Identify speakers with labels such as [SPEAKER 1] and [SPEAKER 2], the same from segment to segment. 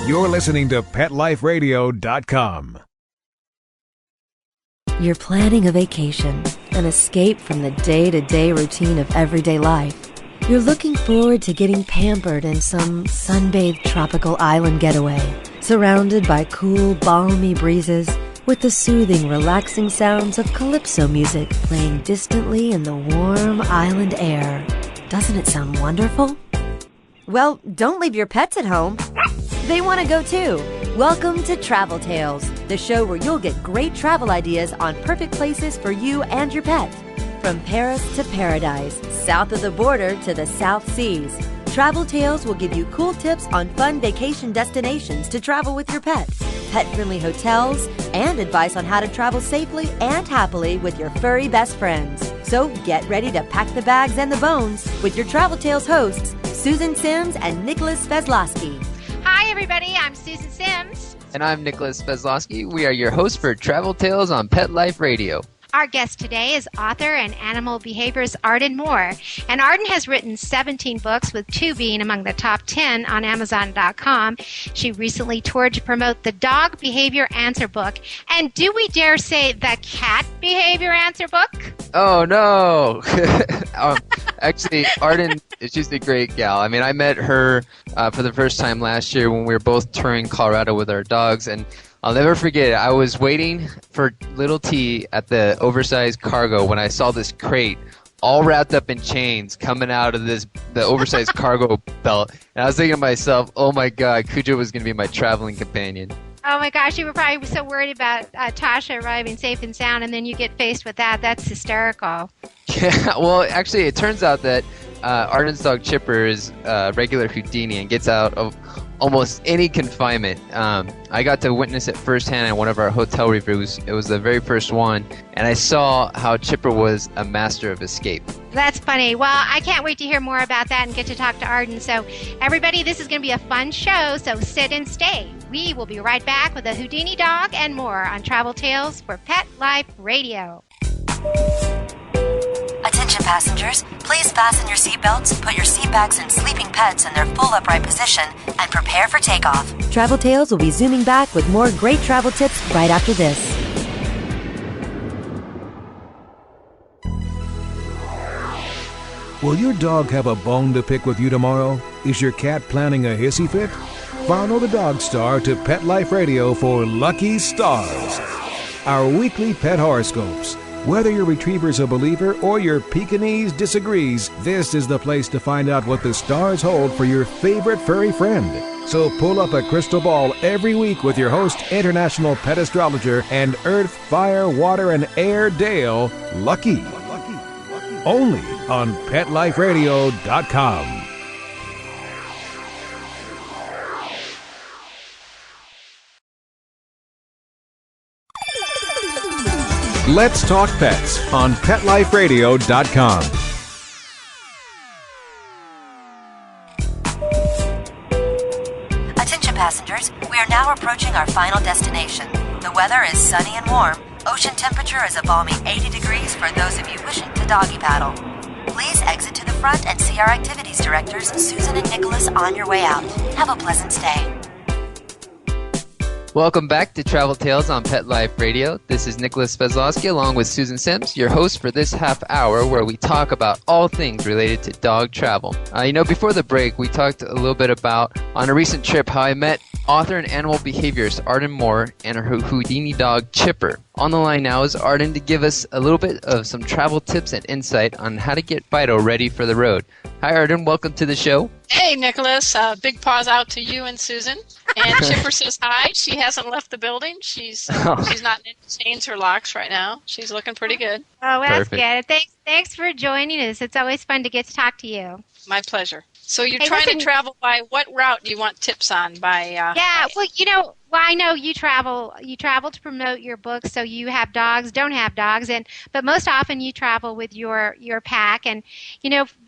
[SPEAKER 1] You're listening to PetLifeRadio.com.
[SPEAKER 2] You're planning a vacation, an escape from the day-to-day routine of everyday life. You're looking forward to getting pampered in some sunbathed tropical island getaway, surrounded by cool, balmy breezes with the soothing, relaxing sounds of calypso music playing distantly in the warm island air. Doesn't it sound wonderful? Well, don't leave your pets at home. They want to go too. Welcome to Travel Tales, the show where you'll get great travel ideas on perfect places for you and your pet. From Paris to paradise, south of the border to the South Seas, Travel Tales will give you cool tips on fun vacation destinations to travel with your pet, pet-friendly hotels, and advice on how to travel safely and happily with your furry best friends. So get ready to pack the bags and the bones with your Travel Tales hosts, Susan Sims and Nicholas Sveslosky.
[SPEAKER 3] Hi, everybody. I'm Susan Sims.
[SPEAKER 4] And I'm Nicholas Sveslosky. We are your hosts for Travel Tales on Pet Life Radio.
[SPEAKER 3] Our guest today is author and animal behaviorist Arden Moore. And Arden has written 17 books, with 2 being among the top 10 on Amazon.com. She recently toured to promote the Dog Behavior Answer book. And do we dare say the Cat Behavior Answer book?
[SPEAKER 4] Oh, no. Actually, Arden, she's a great gal. I mean, I met her for the first time last year when we were both touring Colorado with our dogs, and I'll never forget it. I was waiting for little T at the oversized cargo when I saw this crate all wrapped up in chains coming out of the oversized cargo belt. And I was thinking to myself, oh my God, Cujo was going to be my traveling companion.
[SPEAKER 3] Oh my gosh, you were probably so worried about Tasha arriving safe and sound, and then you get faced with that. That's hysterical.
[SPEAKER 4] Yeah, well, actually, it turns out that Arden's dog Chipper is a regular Houdini and gets out of almost any confinement. I got to witness it firsthand in one of our hotel reviews. It was the very first one, and I saw how Chipper was a master of escape.
[SPEAKER 3] That's funny. Well, I can't wait to hear more about that and get to talk to Arden. So, everybody, this is going to be a fun show, so sit and stay. We will be right back with a Houdini dog and more on Travel Tales for Pet Life Radio.
[SPEAKER 2] Attention passengers, please fasten your seatbelts, put your seat bags and sleeping pets in their full upright position, and prepare for takeoff. Travel Tales will be zooming back with more great travel tips right after this.
[SPEAKER 1] Will your dog have a bone to pick with you tomorrow? Is your cat planning a hissy fit? Follow the Dog Star to Pet Life Radio for Lucky Stars, our weekly pet horoscopes. Whether your retriever's a believer or your Pekingese disagrees, this is the place to find out what the stars hold for your favorite furry friend. So pull up a crystal ball every week with your host, international pet astrologer and earth, fire, water, and air Dale, Lucky. Only on PetLifeRadio.com. Let's Talk Pets on PetLifeRadio.com.
[SPEAKER 2] Attention passengers, we are now approaching our final destination. The weather is sunny and warm. Ocean temperature is a balmy 80 degrees for those of you wishing to doggy paddle. Please exit to the front and see our activities directors, Susan and Nicholas, on your way out. Have a pleasant stay.
[SPEAKER 4] Welcome back to Travel Tales on Pet Life Radio. This is Nicholas Sveslosky along with Susan Sims, your host for this half hour where we talk about all things related to dog travel. Before the break, we talked a little bit about, on a recent trip, how I met author and animal behaviorist Arden Moore and her Houdini dog Chipper. On the line now is Arden to give us a little bit of some travel tips and insight on how to get Fido ready for the road. Hi Arden, welcome to the show.
[SPEAKER 5] Hey Nicholas, big paws out to you and Susan. And Chipper says hi. She hasn't left the building. She's not in chains or locks right now. She's looking pretty good.
[SPEAKER 3] Oh, that's
[SPEAKER 4] Perfect.
[SPEAKER 3] good. Thanks for joining us. It's always fun to get to talk to you.
[SPEAKER 5] My pleasure. So you're trying to travel by what route do you want tips on? By
[SPEAKER 3] yeah, Well, I know you travel. You travel to promote your books, so you have dogs, don't have dogs, but most often you travel with your pack. And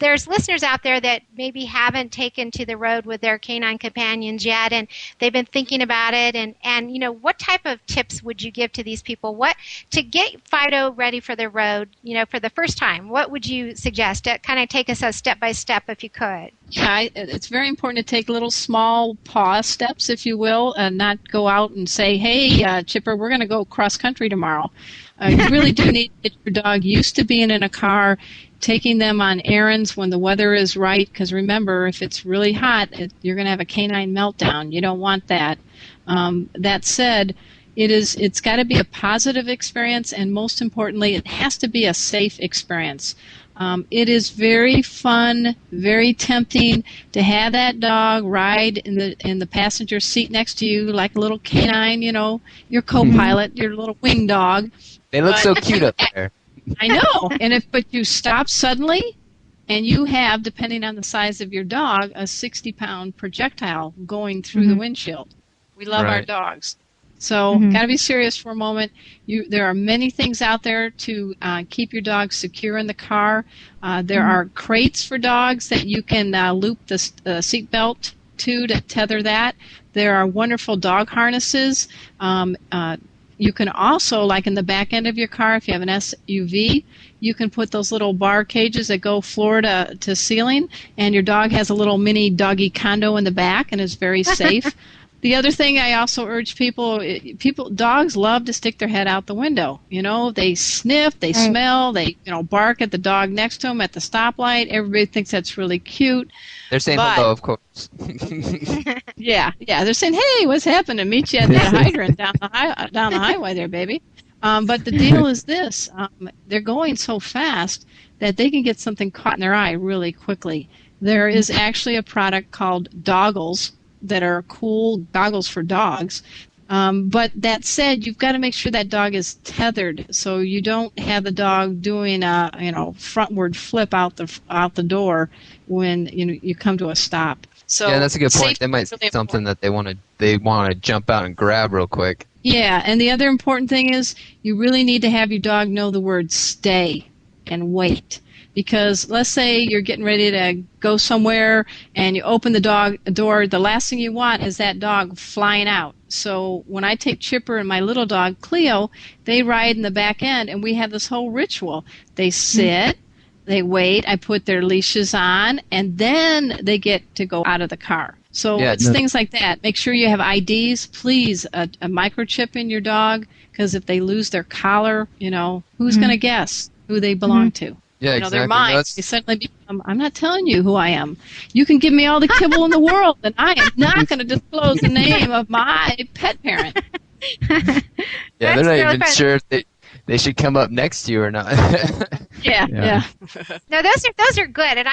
[SPEAKER 3] there's listeners out there that maybe haven't taken to the road with their canine companions yet, and they've been thinking about it. And what type of tips would you give to these people? What to get Fido ready for the road? For the first time, what would you suggest? Kind of take us a step by step, if you could.
[SPEAKER 5] Yeah, it's very important to take little small paw steps, if you will, and not go out and say, hey, Chipper, we're going to go cross country tomorrow. You really do need to get your dog used to being in a car, taking them on errands when the weather is right, because remember, if it's really hot, you're going to have a canine meltdown. You don't want that. That said, it's got to be a positive experience, and most importantly, it has to be a safe experience. It is very fun, very tempting to have that dog ride in the passenger seat next to you like a little canine, your co-pilot, your little wing dog.
[SPEAKER 4] They look so cute up there.
[SPEAKER 5] I know. But you stop suddenly, and you have, depending on the size of your dog, a 60-pound projectile going through the windshield. We love our dogs. So, got to be serious for a moment. There are many things out there to keep your dog secure in the car. There are crates for dogs that you can loop the seat belt to tether that. There are wonderful dog harnesses. You can also, like in the back end of your car, if you have an SUV, you can put those little bar cages that go floor to ceiling, and your dog has a little mini doggy condo in the back and is very safe. The other thing I also urge dogs love to stick their head out the window. They sniff, they smell, they bark at the dog next to them at the stoplight. Everybody thinks that's really cute.
[SPEAKER 4] They're saying hello, of course.
[SPEAKER 5] Yeah. They're saying, hey, what's happening? Meet you at that hydrant down the highway there, baby. But the deal is this. They're going so fast that they can get something caught in their eye really quickly. There is actually a product called Doggles that are cool goggles for dogs. But that said, you've got to make sure that dog is tethered, so you don't have the dog doing a frontward flip out the door when you come to a stop. So
[SPEAKER 4] yeah, that's a good point. They might see something that they want to jump out and grab real quick.
[SPEAKER 5] Yeah, and the other important thing is you really need to have your dog know the word stay and wait. Because let's say you're getting ready to go somewhere and you open the door, the last thing you want is that dog flying out. So when I take Chipper and my little dog, Cleo, they ride in the back end, and we have this whole ritual. They sit, they wait, I put their leashes on, and then they get to go out of the car. So it's things like that. Make sure you have IDs. Please, a microchip in your dog, because if they lose their collar, who's going to guess who they belong to?
[SPEAKER 4] Yeah, exactly.
[SPEAKER 5] They're mine. They suddenly become, I'm not telling you who I am. You can give me all the kibble in the world, and I am not going to disclose the name of my pet parent.
[SPEAKER 4] Yeah, they're not even sure if they should come up next to you or not.
[SPEAKER 5] Yeah.
[SPEAKER 3] No, those are good, and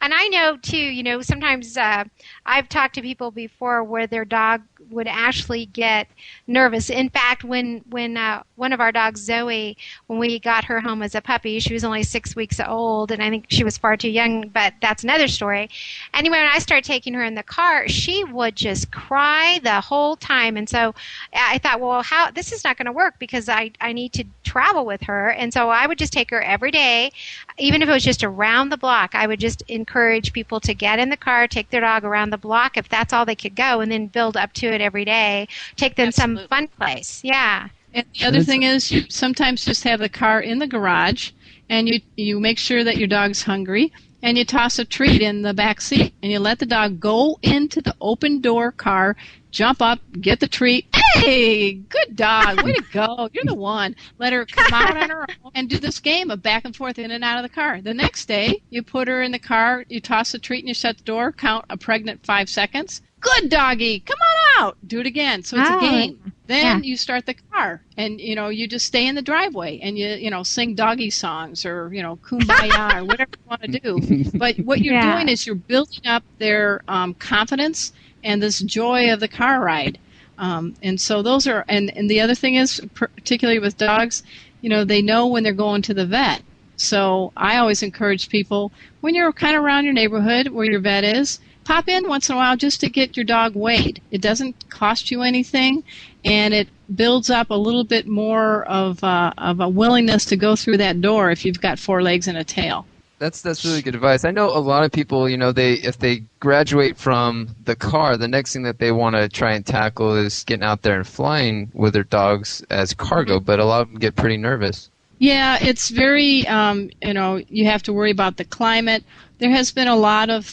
[SPEAKER 3] I know too. Sometimes I've talked to people before where their dog would actually get nervous. In fact, when one of our dogs, Zoe, when we got her home as a puppy, she was only 6 weeks old, and I think she was far too young, but that's another story. Anyway, when I started taking her in the car, she would just cry the whole time, and so I thought, well, this is not going to work because I need to travel with her, and so I would just take her every day, even if it was just around the block. I would just encourage people to get in the car, take their dog around the block if that's all they could go, and then build up to it every day. Take them some fun place. Yeah.
[SPEAKER 5] And the other thing is, you sometimes just have the car in the garage, and you make sure that your dog's hungry, and you toss a treat in the back seat, and you let the dog go into the open door car, jump up, get the treat. Hey, good dog, way to go, you're the one. Let her come out on her own and do this game of back and forth in and out of the car. The next day, you put her in the car, you toss the treat, and you shut the door, count a pregnant 5 seconds. Good doggy, come on out. Do it again. So it's a game. Then you start the car, and you just stay in the driveway, and you sing doggy songs or kumbaya or whatever you want to do. But what you're doing is you're building up their confidence and this joy of the car ride. And so those are, and the other thing is, particularly with dogs, they know when they're going to the vet. So I always encourage people, when you're kind of around your neighborhood where your vet is, pop in once in a while just to get your dog weighed. It doesn't cost you anything, and it builds up a little bit more of a willingness to go through that door if you've got 4 legs and a tail.
[SPEAKER 4] That's really good advice. I know a lot of people, if they graduate from the car, the next thing that they want to try and tackle is getting out there and flying with their dogs as cargo, but a lot of them get pretty nervous.
[SPEAKER 5] Yeah, it's very, you have to worry about the climate. There has been a lot of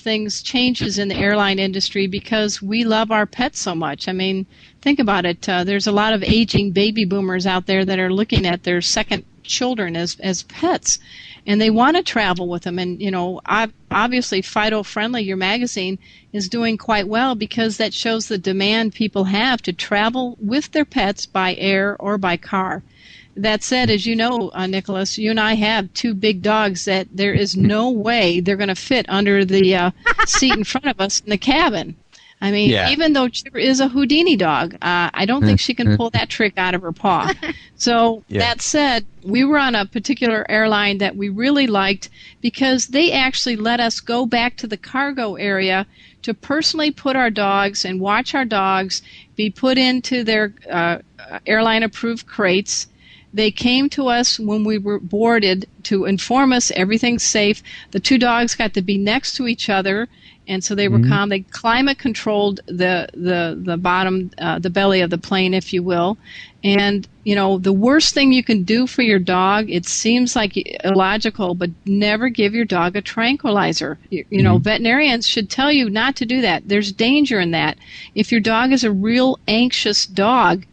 [SPEAKER 5] changes in the airline industry because we love our pets so much. I mean, think about it. There's a lot of aging baby boomers out there that are looking at their second children as pets, and they want to travel with them. And, obviously Fido Friendly, your magazine, is doing quite well because that shows the demand people have to travel with their pets by air or by car. That said, as you know, Nicholas, you and I have 2 big dogs that there is no way they're going to fit under the seat in front of us in the cabin. I mean, even though Chipper is a Houdini dog, I don't think she can pull that trick out of her paw. So that said, we were on a particular airline that we really liked because they actually let us go back to the cargo area to personally put our dogs and watch our dogs be put into their airline-approved crates. They came to us when we were boarded to inform us everything's safe. The 2 dogs got to be next to each other, and so they were calm. They climate controlled the bottom, the belly of the plane, if you will. And, the worst thing you can do for your dog, it seems like illogical, but never give your dog a tranquilizer. Veterinarians should tell you not to do that. There's danger in that. If your dog is a real anxious dog,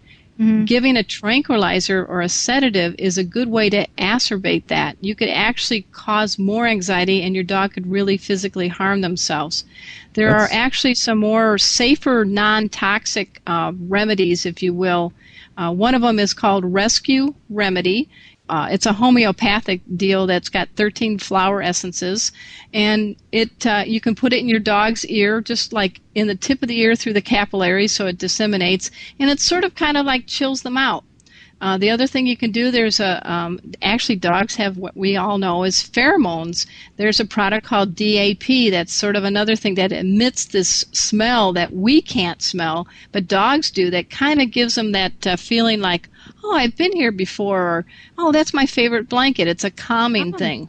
[SPEAKER 5] giving a tranquilizer or a sedative is a good way to exacerbate that. You could actually cause more anxiety, and your dog could really physically harm themselves. There are actually some more safer, non-toxic remedies, if you will. One of them is called Rescue Remedy. It's a homeopathic deal that's got 13 flower essences, and you can put it in your dog's ear, just like in the tip of the ear through the capillaries, so it disseminates, and it sort of kind of like chills them out. The other thing you can do, actually dogs have what we all know is pheromones. There's a product called DAP that's sort of another thing that emits this smell that we can't smell, but dogs do, that kind of gives them that feeling like, oh, I've been here before, or, oh, that's my favorite blanket. It's a calming thing.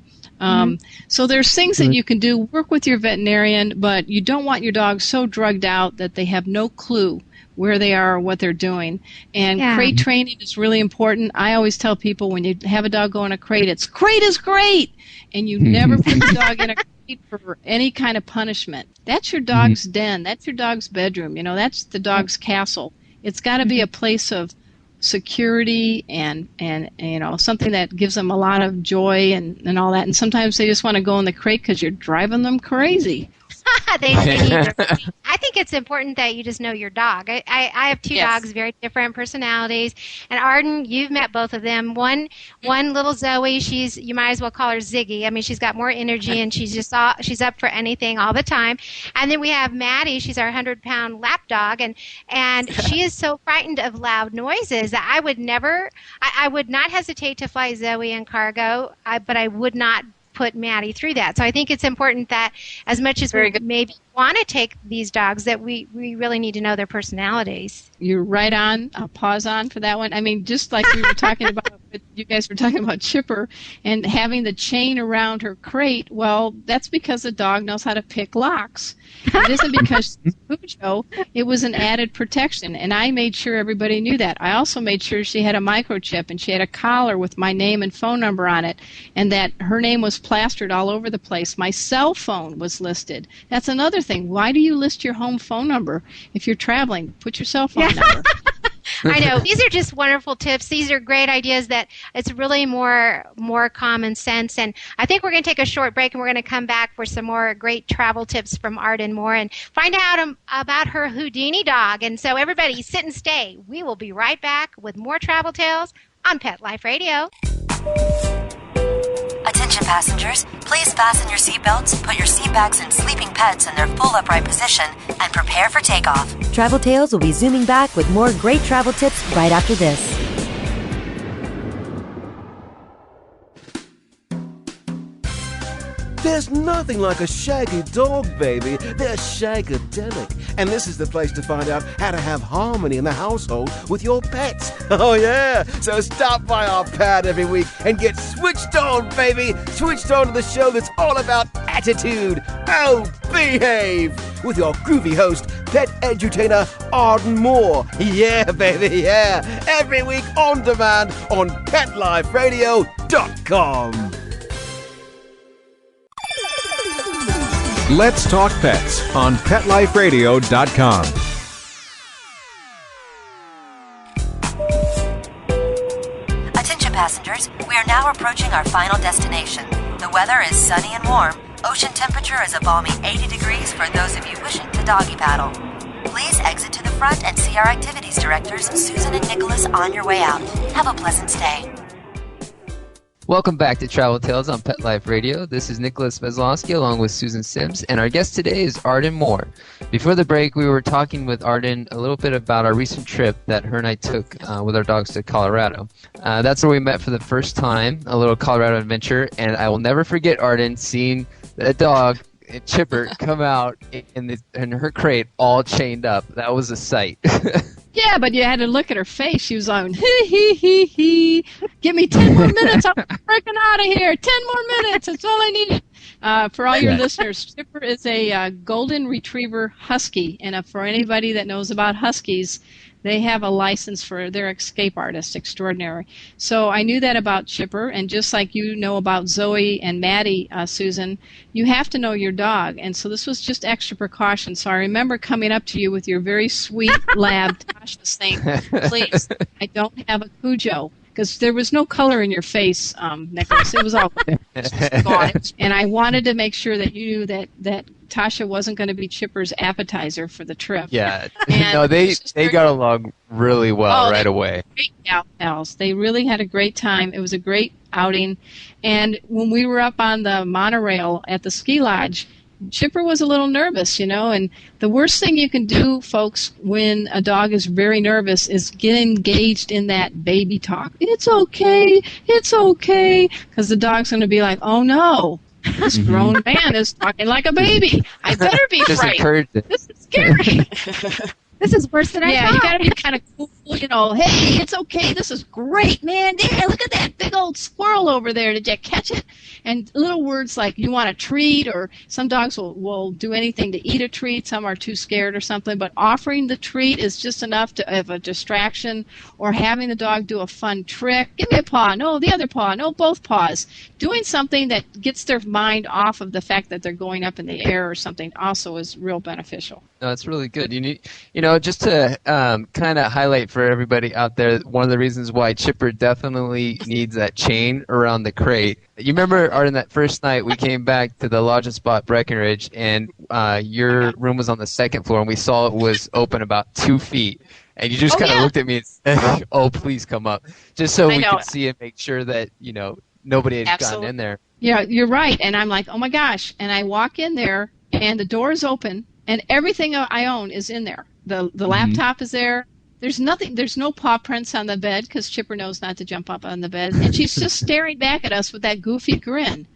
[SPEAKER 5] So there's things that you can do. Work with your veterinarian, but you don't want your dog so drugged out that they have no clue where they are or what they're doing. And crate training is really important. I always tell people when you have a dog go in a crate, crate is great! And you never put the dog in a crate for any kind of punishment. That's your dog's den. That's your dog's bedroom. That's the dog's castle. It's got to be a place of security and something that gives them a lot of joy and all that. And sometimes they just want to go in the crate because you're driving them crazy.
[SPEAKER 3] I think it's important that you just know your dog. I have 2 dogs, very different personalities. And Arden, you've met both of them. One little Zoe, you might as well call her Ziggy. I mean, she's got more energy and she's up for anything all the time. And then we have Maddie. She's our 100-pound lap dog, and she is so frightened of loud noises that I would not hesitate to fly Zoe in cargo, but I would not put Maddie through that. So I think it's important that as much as we maybe want to take these dogs, that we really need to know their personalities.
[SPEAKER 5] You're right on. I'll pause on for that one. I mean, just like we were talking about, you guys were talking about Chipper and having the chain around her crate. Well, that's because the dog knows how to pick locks. It isn't because she's Cujo. It was an added protection, and I made sure everybody knew that. I also made sure she had a microchip, and she had a collar with my name and phone number on it, and that her name was plastered all over the place. My cell phone was listed. That's another thing. Why do you list your home phone number if you're traveling? Put your cell phone number.
[SPEAKER 3] I know. These are just wonderful tips. These are great ideas that it's really more common sense. And I think we're going to take a short break, and we're going to come back for some more great travel tips from Arden Moore and find out about her Houdini dog. And so everybody sit and stay. We will be right back with more travel tales on Pet Life Radio.
[SPEAKER 6] Attention passengers, please fasten your seatbelts, put your seat bags and sleeping pets in their full upright position, and prepare for takeoff.
[SPEAKER 2] Travel Tales will be zooming back with more great travel tips right after this.
[SPEAKER 7] There's nothing like a shaggy dog, baby. They're shagadelic. And this is the place to find out how to have harmony in the household with your pets. Oh, yeah. So stop by our pad every week and get switched on, baby. Switched on to the show that's all about attitude. Oh, behave. With your groovy host, pet edutainer Arden Moore. Yeah, baby, yeah. Every week on demand on PetLifeRadio.com.
[SPEAKER 1] Let's Talk Pets on PetLifeRadio.com.
[SPEAKER 6] Attention passengers, we are now approaching our final destination. The weather is sunny and warm. Ocean temperature is a balmy 80 degrees for those of you wishing to doggy paddle. Please exit to the front and see our activities directors, Susan and Nicholas, on your way out. Have a pleasant stay.
[SPEAKER 4] Welcome back to Travel Tales on Pet Life Radio. This is Nicholas Sveslosky along with Susan Sims, and our guest today is Arden Moore. Before the break, we were talking with Arden a little bit about our recent trip that her and I took with our dogs to Colorado. That's where we met for the first time, a little Colorado adventure, and I will never forget Arden seeing a dog, Chipper, come out in her crate all chained up. That was a sight.
[SPEAKER 5] Yeah, but you had to look at her face. She was on, hee. Give me 10 more minutes. I'm freaking out of here. 10 more minutes. That's all I need. For all your listeners, Chipper is a golden retriever husky. And for anybody that knows about huskies, they have a license for their escape artist extraordinary. So I knew that about Chipper, and just like you know about Zoe and Maddie, Susan, you have to know your dog. And so this was just extra precaution. So I remember coming up to you with your very sweet lab, Tasha, saying, please, I don't have a Cujo. Because there was no color in your face, Nicholas. It was all gone. And I wanted to make sure that you knew that Tasha wasn't going to be Chipper's appetizer for the trip.
[SPEAKER 4] Yeah. No, they got along really well right away.
[SPEAKER 5] Great gal pals. They really had a great time. It was a great outing. And when we were up on the monorail at the ski lodge, Chipper was a little nervous, and the worst thing you can do, folks, when a dog is very nervous is get engaged in that baby talk. It's okay, because the dog's going to be like, oh no, this grown man is talking like a baby. I better be frightened. This is scary.
[SPEAKER 3] This is worse than I thought.
[SPEAKER 5] Yeah, you got to be kind of cool, hey, it's okay, this is great, man. Yeah, look at that big old squirrel over there. Did you catch it? And little words like you want a treat, or some dogs will do anything to eat a treat. Some are too scared or something. But offering the treat is just enough to have a distraction, or having the dog do a fun trick. Give me a paw. No, the other paw. No, both paws. Doing something that gets their mind off of the fact that they're going up in the air or something also is real beneficial.
[SPEAKER 4] No, it's really good. You need, just to kind of highlight for everybody out there, one of the reasons why Chipper definitely needs that chain around the crate. You remember, Arden, that first night we came back to the lodging spot Breckenridge, and your room was on the second floor, and we saw it was open about 2 feet. And you just kind of looked at me and said, oh, please come up, just so we could see and make sure that, nobody had gotten in there.
[SPEAKER 5] Yeah, you're right. And I'm like, oh, my gosh. And I walk in there, and the door is open, and everything I own is in there. The laptop is there. There's nothing. There's no paw prints on the bed because Chipper knows not to jump up on the bed. And she's just staring back at us with that goofy grin.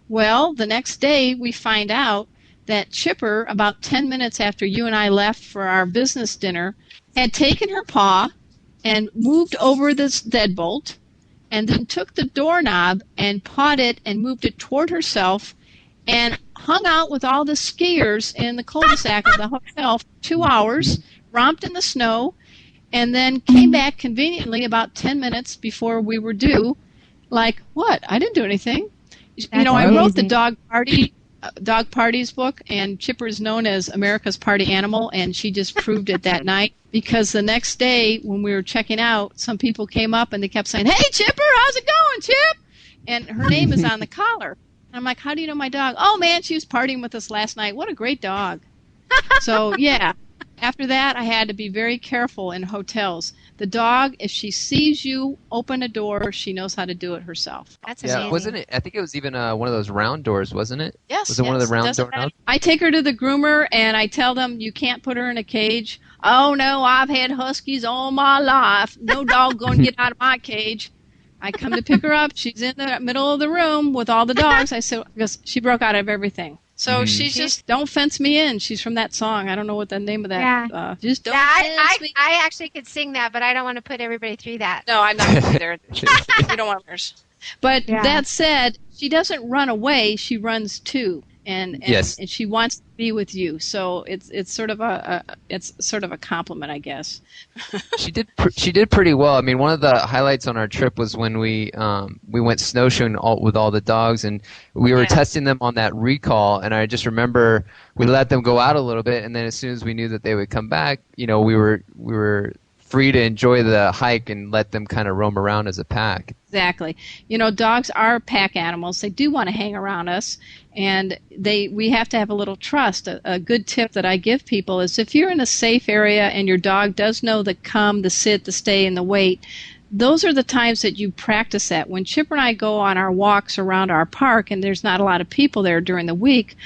[SPEAKER 5] Well, the next day we find out that Chipper, about 10 minutes after you and I left for our business dinner, had taken her paw and moved over this deadbolt, and then took the doorknob and pawed it and moved it toward herself, and hung out with all the skiers in the cul-de-sac of the hotel for 2 hours, romped in the snow, and then came back conveniently about 10 minutes before we were due. Like, what? I didn't do anything. I wrote the Dog Parties book, and Chipper is known as America's party animal, and she just proved it that night, because the next day when we were checking out, some people came up and they kept saying, hey, Chipper, how's it going, Chip? And her name is on the collar. And I'm like, how do you know my dog? Oh, man, she was partying with us last night. What a great dog. So, yeah, after that, I had to be very careful in hotels. The dog, if she sees you open a door, she knows how to do it herself.
[SPEAKER 3] That's amazing.
[SPEAKER 4] Yeah, wasn't it? I think it was even one of those round doors, wasn't it?
[SPEAKER 5] Yes.
[SPEAKER 4] Was it one of the round doors?
[SPEAKER 5] I take her to the groomer, and I tell them you can't put her in a cage. Oh, no, I've had huskies all my life. No dog going to get out of my cage. I come to pick her up. She's in the middle of the room with all the dogs. I said, because she broke out of everything. So she's just, don't fence me in. She's from that song. I don't know what the name of that.
[SPEAKER 3] Yeah.
[SPEAKER 5] Just don't fence me.
[SPEAKER 3] I actually could sing that, but I don't want to put everybody through that.
[SPEAKER 5] No, I'm not going to be there. We don't want hers. But that said, she doesn't run away. She runs too. And she wants to be with you, so it's sort of a compliment, I guess.
[SPEAKER 4] She did pretty well. I mean, one of the highlights on our trip was when we went snowshoeing with all the dogs, and we were testing them on that recall. And I just remember we let them go out a little bit, and then as soon as we knew that they would come back, we were free to enjoy the hike and let them kind of roam around as a pack.
[SPEAKER 5] Exactly. Dogs are pack animals. They do want to hang around us, and we have to have a little trust. A good tip that I give people is if you're in a safe area and your dog does know the come, the sit, the stay, and the wait, those are the times that you practice that. When Chipper and I go on our walks around our park and there's not a lot of people there during the week,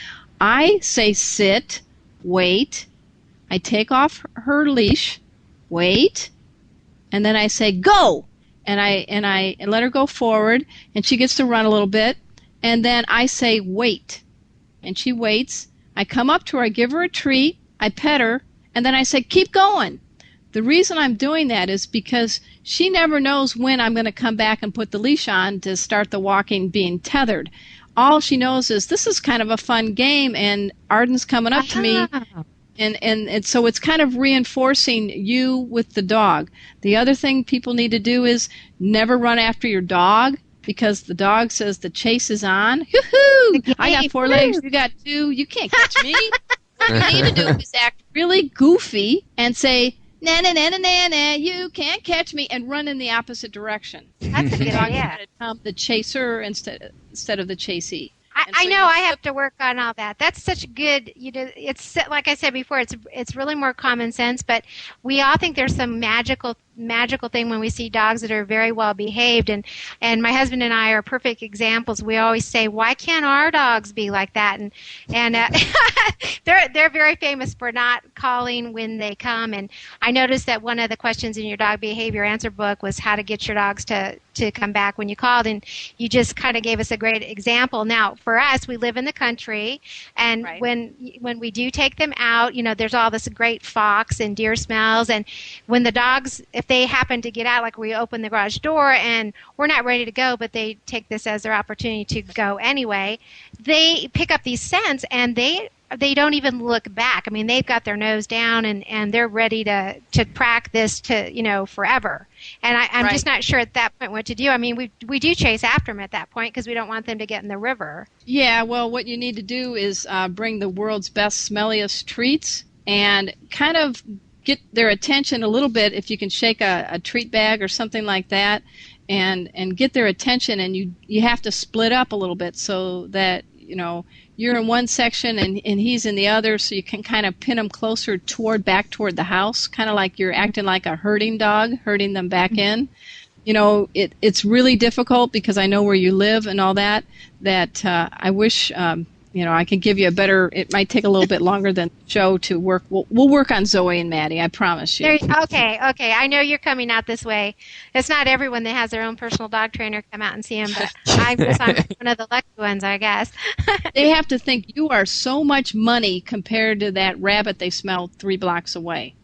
[SPEAKER 5] I say sit, wait, I take off her leash, wait, and then I say go. And I let her go forward, and she gets to run a little bit, and then I say wait, and she waits. I come up to her, I give her a treat, I pet her, and then I say keep going. The reason I'm doing that is because she never knows when I'm going to come back and put the leash on to start the walking being tethered. All she knows is this is kind of a fun game, and Arden's coming up to me. And so it's kind of reinforcing you with the dog. The other thing people need to do is never run after your dog, because the dog says the chase is on. Hoo-hoo! I got 4 legs, you got 2, you can't catch me. What you need to do is act really goofy and say, na na na na na na, you can't catch me, and run in the opposite direction.
[SPEAKER 3] That's a good idea.
[SPEAKER 5] Become the chaser instead of the chasee.
[SPEAKER 3] I know I have to work on all that. That's such a good, it's like I said before, it's really more common sense, but we all think there's some magical thing when we see dogs that are very well behaved, and my husband and I are perfect examples. We always say, why can't our dogs be like that? And they're very famous for not calling when they come. And I noticed that one of the questions in your dog behavior answer book was how to get your dogs to come back when you called, and you just kind of gave us a great example. Now, for us, we live in the country, and when we do take them out, there's all this great fox and deer smells, and when the dogs, if they happen to get out, like we open the garage door and we're not ready to go, but they take this as their opportunity to go anyway, they pick up these scents, and they don't even look back. I mean, they've got their nose down, and they're ready to practice to, forever. And I'm just not sure at that point what to do. I mean, we do chase after them at that point because we don't want them to get in the river. Yeah, well, what you need to do is bring the world's best, smelliest treats and kind of get their attention a little bit. If you can shake a treat bag or something like that and get their attention, and you have to split up a little bit so that, you're in one section and he's in the other, so you can kind of pin them closer back toward the house, kind of like you're acting like a herding dog, herding them back in. It's really difficult because I know where you live and all that I wish, I could give you a better, it might take a little bit longer than the show to work. We'll work on Zoe and Maddie, I promise you. Okay. I know you're coming out this way. It's not everyone that has their own personal dog trainer come out and see him, but I'm one of the lucky ones, I guess. They have to think you are so much money compared to that rabbit they smelled 3 blocks away.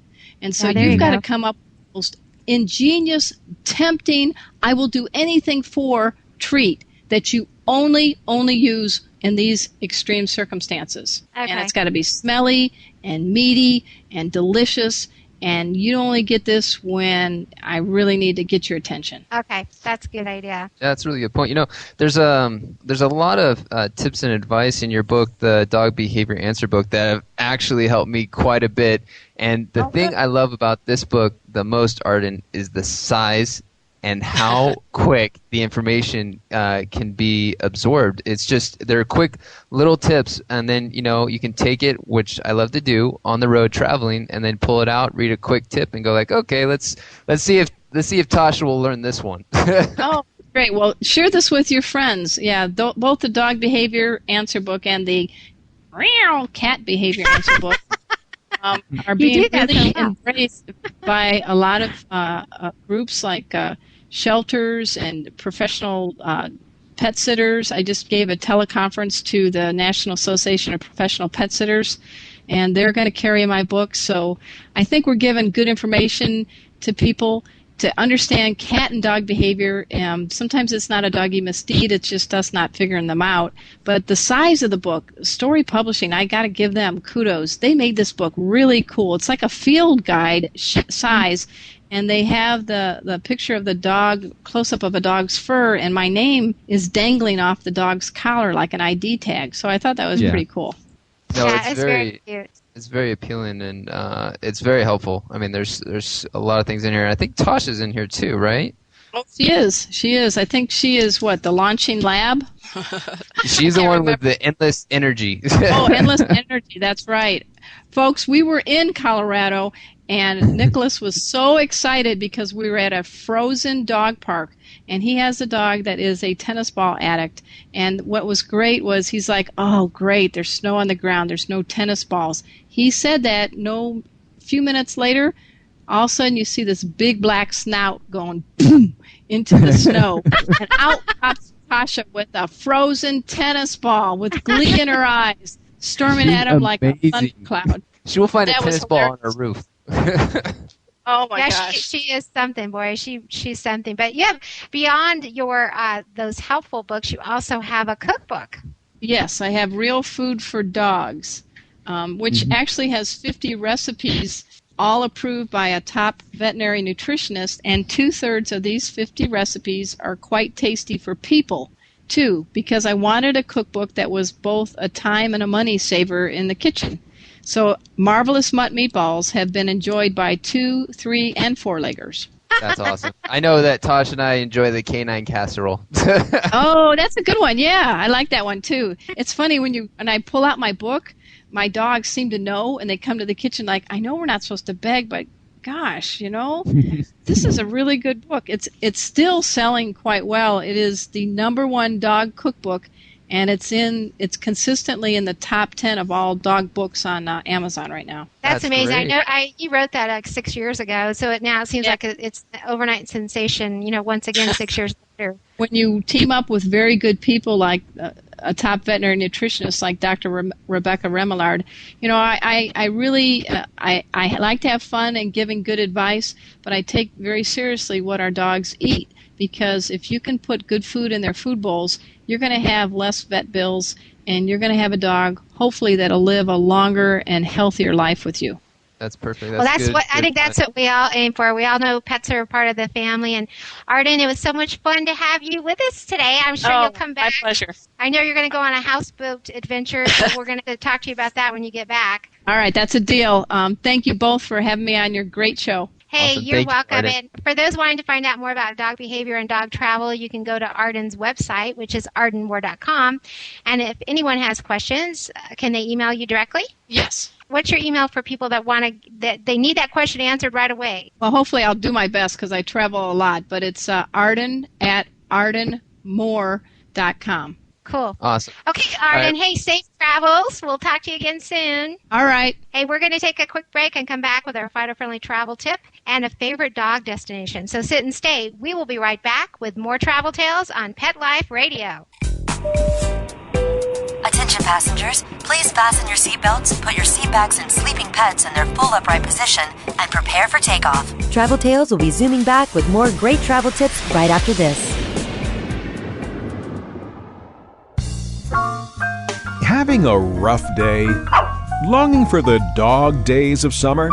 [SPEAKER 3] And so you've got to come up with the most ingenious, tempting, I will do anything for treat that you only use in these extreme circumstances. Okay. And it's got to be smelly and meaty and delicious, and you only get this when I really need to get your attention. Okay, that's a good idea.
[SPEAKER 4] Yeah, that's a really good point. There's a lot of tips and advice in your book, the Dog Behavior Answer book, that have actually helped me quite a bit. And the thing I love about this book the most, Arden, is the size and how quick the information can be absorbed. It's just, they're quick little tips, and then you can take it, which I love to do on the road traveling, and then pull it out, read a quick tip, and go like, okay, let's see if Tasha will learn this one.
[SPEAKER 5] Oh, great! Well, share this with your friends. Yeah, both the Dog Behavior Answer book and the Cat Behavior Answer book are being really embraced by a lot of groups like shelters and professional pet sitters. I just gave a teleconference to the National Association of Professional Pet Sitters, and they're going to carry my book. So I think we're giving good information to people to understand cat and dog behavior. Sometimes it's not a doggy misdeed, it's just us not figuring them out. But the size of the book, Story Publishing, I got to give them kudos. They made this book really cool. It's like a field guide size, and they have the picture of the dog, close-up of a dog's fur, and my name is dangling off the dog's collar like an ID tag. So I thought that was pretty cool.
[SPEAKER 4] No,
[SPEAKER 3] yeah,
[SPEAKER 4] it's
[SPEAKER 3] very cute.
[SPEAKER 4] It's very appealing, and it's very helpful. I mean, there's a lot of things in here. I think Tosh is in here too, right?
[SPEAKER 5] Oh, she is. I think she is, the launching lab?
[SPEAKER 4] She's the one with the endless energy.
[SPEAKER 5] Oh, endless energy. That's right. Folks, we were in Colorado, and Nicholas was so excited because we were at a frozen dog park, and he has a dog that is a tennis ball addict. And what was great was he's like, oh, great, there's snow on the ground, there's no tennis balls. He said that, few minutes later, all of a sudden you see this big black snout going boom into the snow, and out pops Tasha with a frozen tennis ball with glee in her eyes, storming at him like a thundercloud.
[SPEAKER 4] She will find a tennis ball on her roof.
[SPEAKER 5] Oh my
[SPEAKER 3] gosh.
[SPEAKER 5] gosh.
[SPEAKER 3] She is something, boy. She's something. But beyond your those helpful books, you also have a cookbook.
[SPEAKER 5] Yes, I have Real Food for Dogs, which actually has 50 recipes, all approved by a top veterinary nutritionist, and 2/3 of these 50 recipes are quite tasty for people, too, because I wanted a cookbook that was both a time and a money saver in the kitchen. So Marvelous Mutt Meatballs have been enjoyed by 2-, 3-, and 4-leggers.
[SPEAKER 4] That's awesome. I know that Tosh and I enjoy the canine casserole.
[SPEAKER 5] Oh, that's a good one. Yeah, I like that one too. It's funny when I pull out my book, my dogs seem to know, and they come to the kitchen like, I know we're not supposed to beg, but gosh, this is a really good book. It's still selling quite well. It is the #1 dog cookbook, and it's consistently in the top 10 of all dog books on Amazon right now.
[SPEAKER 3] That's amazing.
[SPEAKER 4] Great.
[SPEAKER 3] I know you wrote that like 6 years ago, so it now seems like it's an overnight sensation. Once again, 6 years later.
[SPEAKER 5] When you team up with very good people like a top veterinary nutritionist like Dr. Rebecca Remillard, I really I like to have fun and giving good advice, but I take very seriously what our dogs eat, because if you can put good food in their food bowls, you're going to have less vet bills, and you're going to have a dog, hopefully, that'll live a longer and healthier life with you.
[SPEAKER 4] That's perfect.
[SPEAKER 3] I think that's what we all aim for. We all know pets are a part of the family. And Arden, it was so much fun to have you with us today. I'm sure you'll come back.
[SPEAKER 5] My pleasure.
[SPEAKER 3] I know you're going to go on a houseboat adventure, so we're going to talk to you about that when you get back.
[SPEAKER 5] All right, that's a deal. Thank you both for having me on your great show.
[SPEAKER 3] Hey,
[SPEAKER 4] Awesome.
[SPEAKER 3] You're
[SPEAKER 4] Thank you,
[SPEAKER 3] welcome.
[SPEAKER 4] Arden.
[SPEAKER 3] And for those wanting to find out more about dog behavior and dog travel, you can go to Arden's website, which is ardenmoore.com. And if anyone has questions, can they email you directly?
[SPEAKER 5] Yes.
[SPEAKER 3] What's your email for people that they need that question answered right away?
[SPEAKER 5] Well, hopefully I'll do my best because I travel a lot, but it's arden@ardenmoore.com.
[SPEAKER 3] Cool.
[SPEAKER 4] Awesome.
[SPEAKER 3] Okay, Arden,
[SPEAKER 4] All right.
[SPEAKER 3] hey, safe travels. We'll talk to you again soon.
[SPEAKER 5] All right.
[SPEAKER 3] Hey, we're going to take a quick break and come back with our Fido Friendly travel tip and a favorite dog destination. So sit and stay. We will be right back with more travel tales on Pet Life Radio.
[SPEAKER 6] Attention passengers, please fasten your seatbelts, put your seat backs and sleeping pets in their full upright position, and prepare for takeoff.
[SPEAKER 2] Travel Tales will be zooming back with more great travel tips right after this.
[SPEAKER 1] Having a rough day? Longing for the dog days of summer?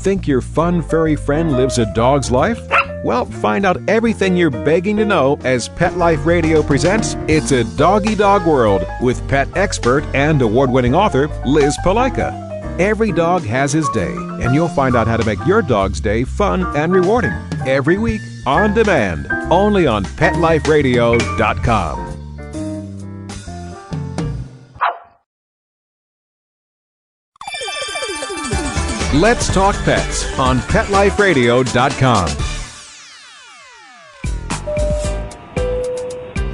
[SPEAKER 1] Think your fun furry friend lives a dog's life? Well, find out everything you're begging to know as Pet Life Radio presents It's a Doggy Dog World with pet expert and award-winning author Liz Palaika. Every dog has his day, and you'll find out how to make your dog's day fun and rewarding. Every week, on demand, only on PetLifeRadio.com. Let's Talk Pets on PetLifeRadio.com.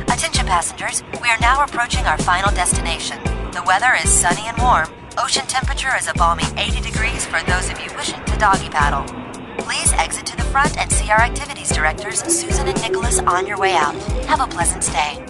[SPEAKER 6] Attention passengers, we are now approaching our final destination. The weather is sunny and warm. Ocean temperature is a balmy 80 degrees for those of you wishing to doggy paddle. Please exit to the front and see our activities directors, Susan and Nicholas, on your way out. Have a pleasant stay.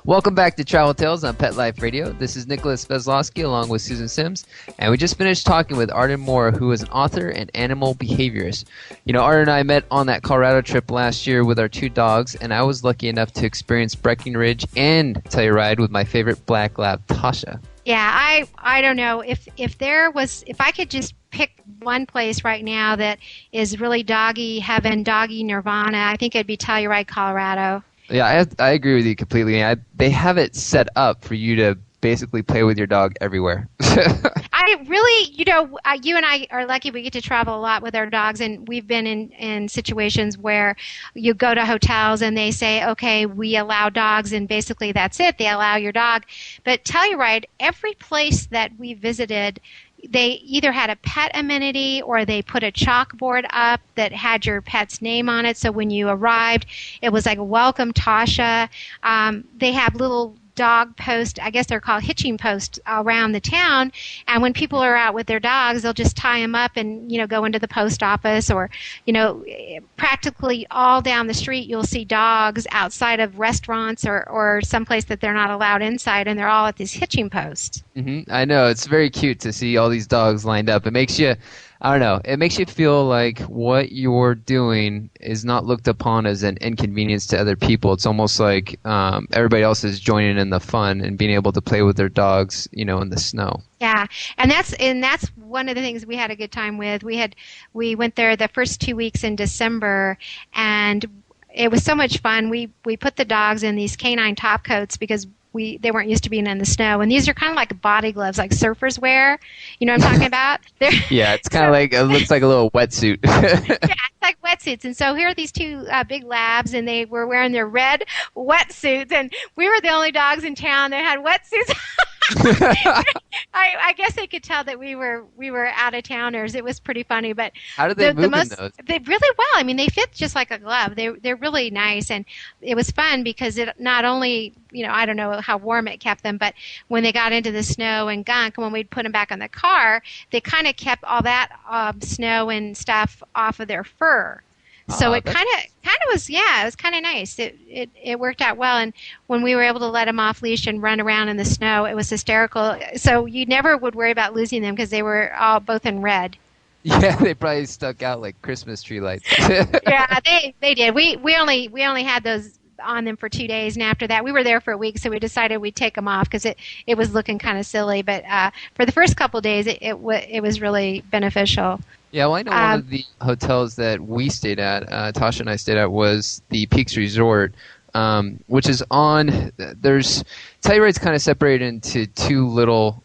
[SPEAKER 4] Welcome back to Travel Tales on Pet Life Radio. This is Nicholas Sveslosky along with Susan Sims, and we just finished talking with Arden Moore, who is an author and animal behaviorist. You know, Arden and I met on that Colorado trip last year with our 2 dogs, and I was lucky enough to experience Breckenridge and Telluride with my favorite black lab, Tasha.
[SPEAKER 3] Yeah, I don't know if I could just pick one place right now that is really doggy heaven, doggy nirvana, I think it'd be Telluride, Colorado.
[SPEAKER 4] Yeah, I agree with you completely. They have it set up for you to basically play with your dog everywhere.
[SPEAKER 3] I really, you and I are lucky we get to travel a lot with our dogs, and we've been in situations where you go to hotels and they say, okay, we allow dogs, and basically that's it. They allow your dog. But Telluride, every place that we visited, they either had a pet amenity or they put a chalkboard up that had your pet's name on it. So when you arrived, it was like, welcome, Tasha. They have little dog posts, I guess they're called hitching posts, around the town. And when people are out with their dogs, they'll just tie them up and, go into the post office, or, practically all down the street, you'll see dogs outside of restaurants or someplace that they're not allowed inside, and they're all at these hitching posts.
[SPEAKER 4] Mm-hmm. I know. It's very cute to see all these dogs lined up. It makes you, I don't know, it makes you feel like what you're doing is not looked upon as an inconvenience to other people. It's almost like everybody else is joining in the fun and being able to play with their dogs, in the snow.
[SPEAKER 3] Yeah, and that's one of the things we had a good time with. We went there the first 2 weeks in December, and it was so much fun. We put the dogs in these canine top coats because they weren't used to being in the snow, and these are kind of like body gloves, like surfers wear. You know what I'm talking about?
[SPEAKER 4] Yeah, it's kind of like, it looks like a little wetsuit.
[SPEAKER 3] Yeah, it's like wetsuits. And so here are these 2 big labs, and they were wearing their red wetsuits, and we were the only dogs in town that had wetsuits. I guess they could tell that we were out of towners. It was pretty funny, but
[SPEAKER 4] how did they move in those?
[SPEAKER 3] They really well. I mean, they fit just like a glove. They're really nice, and it was fun because it not only, I don't know how warm it kept them, but when they got into the snow and gunk, when we'd put them back on the car, they kind of kept all that snow and stuff off of their fur. So it kind of was, it was kind of nice. It worked out well, and when we were able to let them off leash and run around in the snow, it was hysterical. So you never would worry about losing them because they were all both in red.
[SPEAKER 4] Yeah, they probably stuck out like Christmas tree lights.
[SPEAKER 3] Yeah, they did. We only had those on them for 2 days, and after that we were there for a week, so we decided we'd take them off because it was looking kind of silly. But for the first couple of days, it was really beneficial.
[SPEAKER 4] Yeah, well, I know one of the hotels that we stayed at, Tasha and I stayed at, was the Peaks Resort, which is Telluride's kind of separated into 2 little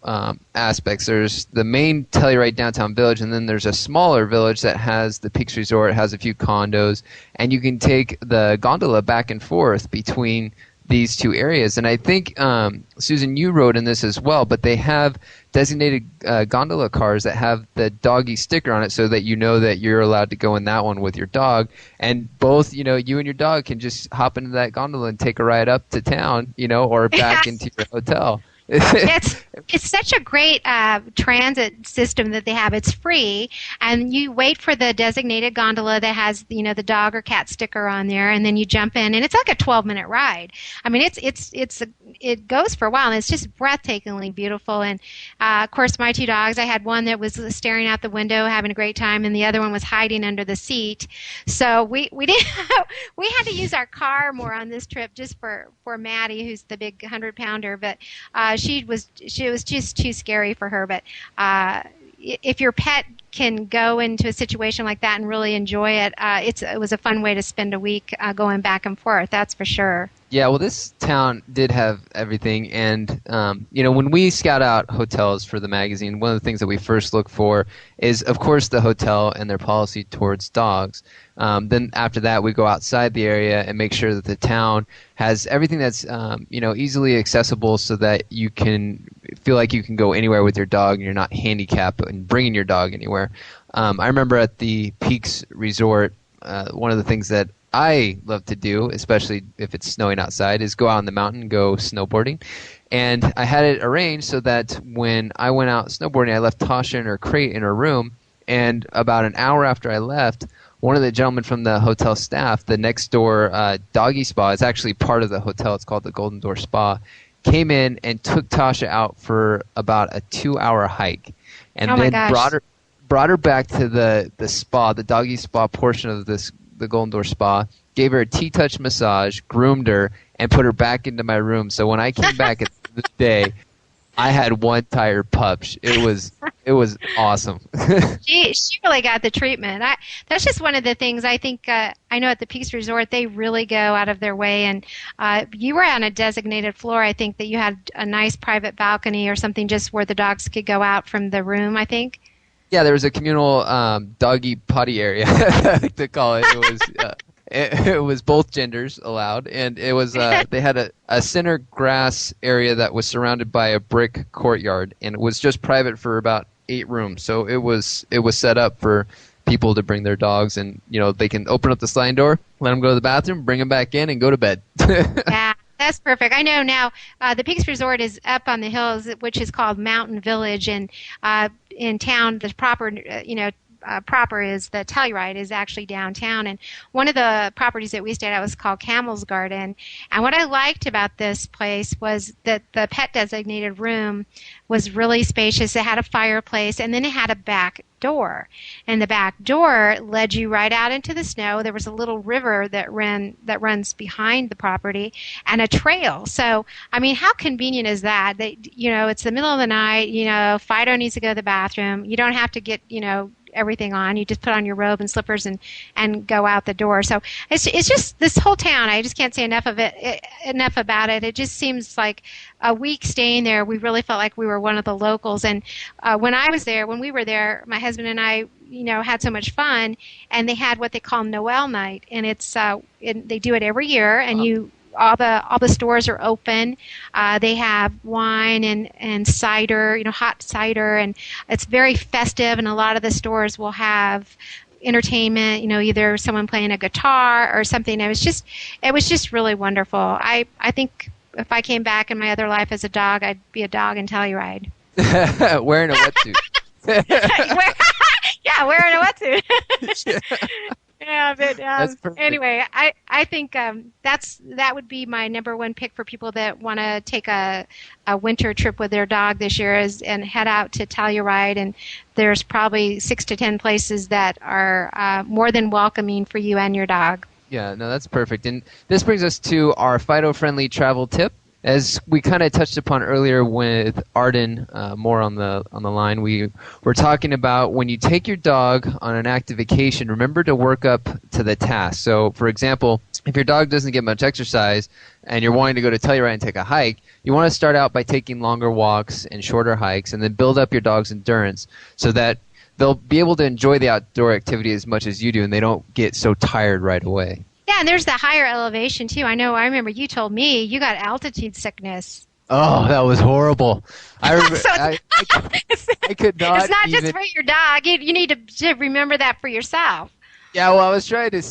[SPEAKER 4] aspects. There's the main Telluride downtown village, and then there's a smaller village that has the Peaks Resort. It has a few condos, and you can take the gondola back and forth between these 2 areas. And I think, Susan, you wrote in this as well, but they have designated gondola cars that have the doggy sticker on it so that you know that you're allowed to go in that one with your dog. And both, you and your dog can just hop into that gondola and take a ride up to town, or back into your hotel.
[SPEAKER 3] It's such a great transit system that they have. It's free, and you wait for the designated gondola that has the dog or cat sticker on there, and then you jump in, and it's like a 12-minute ride. I mean, it goes for a while, and it's just breathtakingly beautiful. And of course, my 2 dogs, I had one that was staring out the window having a great time, and the other one was hiding under the seat. So we did we had to use our car more on this trip just for Maddie, who's the big 100-pounder, but she was just too scary for her. But if your pet can go into a situation like that and really enjoy it, it was a fun way to spend a week going back and forth. That's for sure.
[SPEAKER 4] Yeah, well, this town did have everything, and when we scout out hotels for the magazine, one of the things that we first look for is, of course, the hotel and their policy towards dogs. Then after that, we go outside the area and make sure that the town has everything that's easily accessible, so that you can feel like you can go anywhere with your dog and you're not handicapped in bringing your dog anywhere. I remember at the Peaks Resort, one of the things that I love to do, especially if it's snowing outside, is go out on the mountain and go snowboarding. And I had it arranged so that when I went out snowboarding, I left Tasha in her crate in her room, And about an hour after I left, one of the gentlemen from the hotel staff, the next door doggy spa, is actually part of the hotel. It's called the Golden Door Spa, came in and took Tasha out for about a 2-hour hike, and then brought her back to the spa, the doggy spa portion of the Golden Door Spa, gave her a T-touch massage, groomed her, and put her back into my room. So when I came back at the day, I had one tired pup. It was awesome.
[SPEAKER 3] she really got the treatment. That's just one of the things I think. I know at the Peaks Resort they really go out of their way. And you were on a designated floor. I think that you had a nice private balcony or something, just where the dogs could go out from the room, I think.
[SPEAKER 4] Yeah, there was a communal doggy potty area, I like to call it. It was. It was both genders allowed, and it was they had a center grass area that was surrounded by a brick courtyard, and it was just private for about 8 rooms. So it was set up for people to bring their dogs, and they can open up the sliding door, let them go to the bathroom, bring them back in, and go to bed.
[SPEAKER 3] Yeah, that's perfect. I know now the Peaks Resort is up on the hills, which is called Mountain Village, and in town the proper proper is the Telluride is actually downtown, and one of the properties that we stayed at was called Camel's Garden. And what I liked about this place was that the pet designated room was really spacious. It had a fireplace, and then it had a back door, and the back door led you right out into the snow. There was a little river that runs behind the property, and a trail. So I mean, how convenient is that? It's the middle of the night. Fido needs to go to the bathroom. You don't have to get everything on. You just put on your robe and slippers and go out the door. So it's just this whole town. I just can't say enough about it. It just seems like a week staying there, we really felt like we were one of the locals. And when we were there, my husband and I, had so much fun. And they had what they call Noel Night, and they do it every year. And all the stores are open. They have wine and cider, hot cider, and it's very festive. And a lot of the stores will have entertainment, either someone playing a guitar or something. It was just really wonderful. I think if I came back in my other life as a dog, I'd be a dog in Telluride.
[SPEAKER 4] Wearing a wetsuit.
[SPEAKER 3] Wearing a wetsuit. Yeah, but anyway, I think that would be my number one pick for people that want to take a winter trip with their dog this year and head out to Telluride. And there's probably 6 to 10 places that are more than welcoming for you and your dog.
[SPEAKER 4] Yeah, no, that's perfect. And this brings us to our Fido Friendly travel tip. As we kind of touched upon earlier with Arden Moore on the line, we were talking about when you take your dog on an active vacation, remember to work up to the task. So, for example, if your dog doesn't get much exercise and you're wanting to go to Telluride and take a hike, you want to start out by taking longer walks and shorter hikes, and then build up your dog's endurance so that they'll be able to enjoy the outdoor activity as much as you do, and they don't get so tired right away.
[SPEAKER 3] Yeah, and there's the higher elevation, too. I remember you told me you got altitude sickness.
[SPEAKER 4] Oh, that was horrible. I could not.
[SPEAKER 3] It's not just for your dog. You need to remember that for yourself.
[SPEAKER 4] Yeah, well, I was trying to,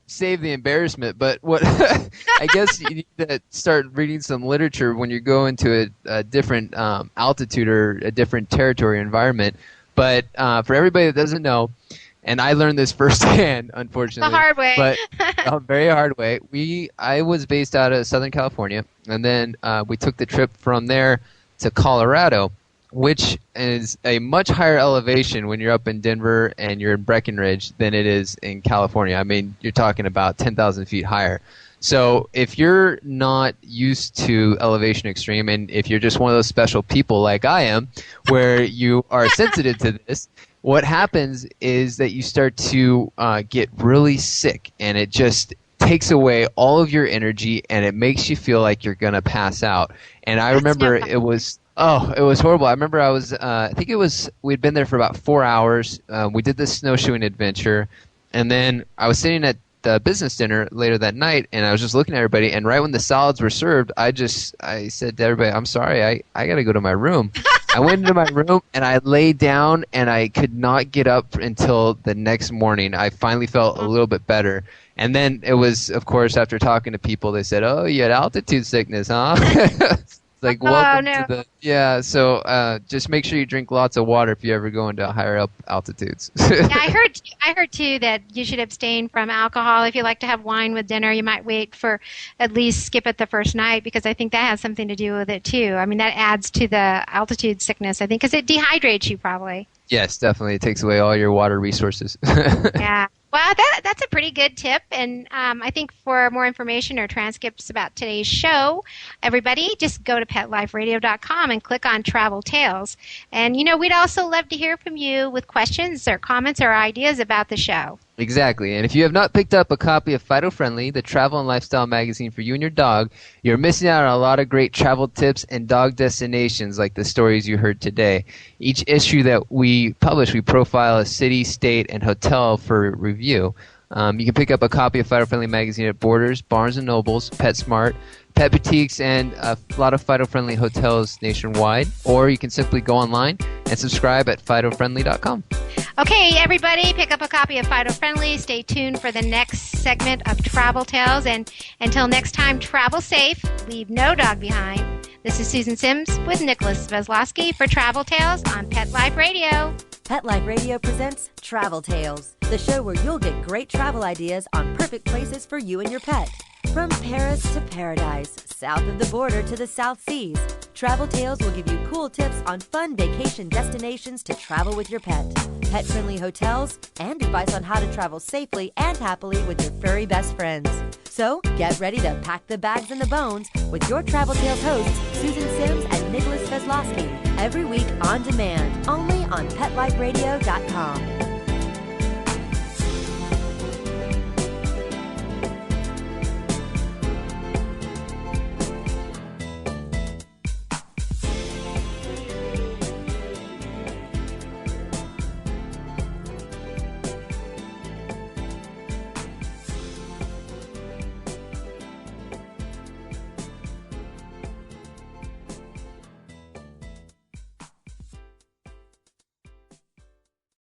[SPEAKER 4] save the embarrassment, but what I guess you need to start reading some literature when you go into a different altitude or a different territory or environment. But for everybody that doesn't know, and I learned this firsthand, unfortunately.
[SPEAKER 3] The hard way.
[SPEAKER 4] But a very hard way. I was based out of Southern California, and then we took the trip from there to Colorado, which is a much higher elevation when you're up in Denver and you're in Breckenridge than it is in California. I mean, you're talking about 10,000 feet higher. So if you're not used to elevation extreme, and if you're just one of those special people like I am, where you are sensitive to this, what happens is that you start to get really sick, and it just takes away all of your energy, and it makes you feel like you're going to pass out. And I remember it was horrible. I remember we'd been there for about 4 hours. We did this snowshoeing adventure, and then I was sitting at the business dinner later that night, and I was just looking at everybody, and right when the salads were served, I said to everybody, I'm sorry, I got to go to my room. I went into my room, and I lay down, and I could not get up until the next morning. I finally felt a little bit better. And then it was, of course, after talking to people, they said, oh, you had altitude sickness, huh? Like, welcome to the... Yeah, so just make sure you drink lots of water if you ever go into higher altitudes.
[SPEAKER 3] Yeah, I heard too that you should abstain from alcohol. If you like to have wine with dinner, you might wait for at least skip it the first night, because I think that has something to do with it too. I mean, that adds to the altitude sickness, I think, because it dehydrates you probably.
[SPEAKER 4] Yes, definitely. It takes away all your water resources.
[SPEAKER 3] Yeah. Well, that's a pretty good tip. And I think for more information or transcripts about today's show, everybody, just go to PetLifeRadio.com and click on Travel Tales. And, we'd also love to hear from you with questions or comments or ideas about the show.
[SPEAKER 4] Exactly. And if you have not picked up a copy of Fido Friendly, the travel and lifestyle magazine for you and your dog, you're missing out on a lot of great travel tips and dog destinations like the stories you heard today. Each issue that we publish, we profile a city, state, and hotel for review. You can pick up a copy of Fido Friendly magazine at Borders, Barnes & Nobles, PetSmart, pet boutiques, and a lot of Fido-friendly hotels nationwide. Or you can simply go online and subscribe at FidoFriendly.com.
[SPEAKER 3] Okay, everybody, pick up a copy of Fido Friendly. Stay tuned for the next segment of Travel Tales. And until next time, travel safe. Leave no dog behind. This is Susan Sims with Nicholas Sveslosky for Travel Tales on Pet Life Radio.
[SPEAKER 2] Pet Life Radio presents Travel Tales, the show where you'll get great travel ideas on perfect places for you and your pet. From Paris to paradise, south of the border to the South Seas, Travel Tales will give you cool tips on fun vacation destinations to travel with your pet, pet-friendly hotels, and advice on how to travel safely and happily with your furry best friends. So, get ready to pack the bags and the bones with your Travel Tales hosts, Susan Sims and Nicholas Sveslosky, every week on demand, only on PetLifeRadio.com.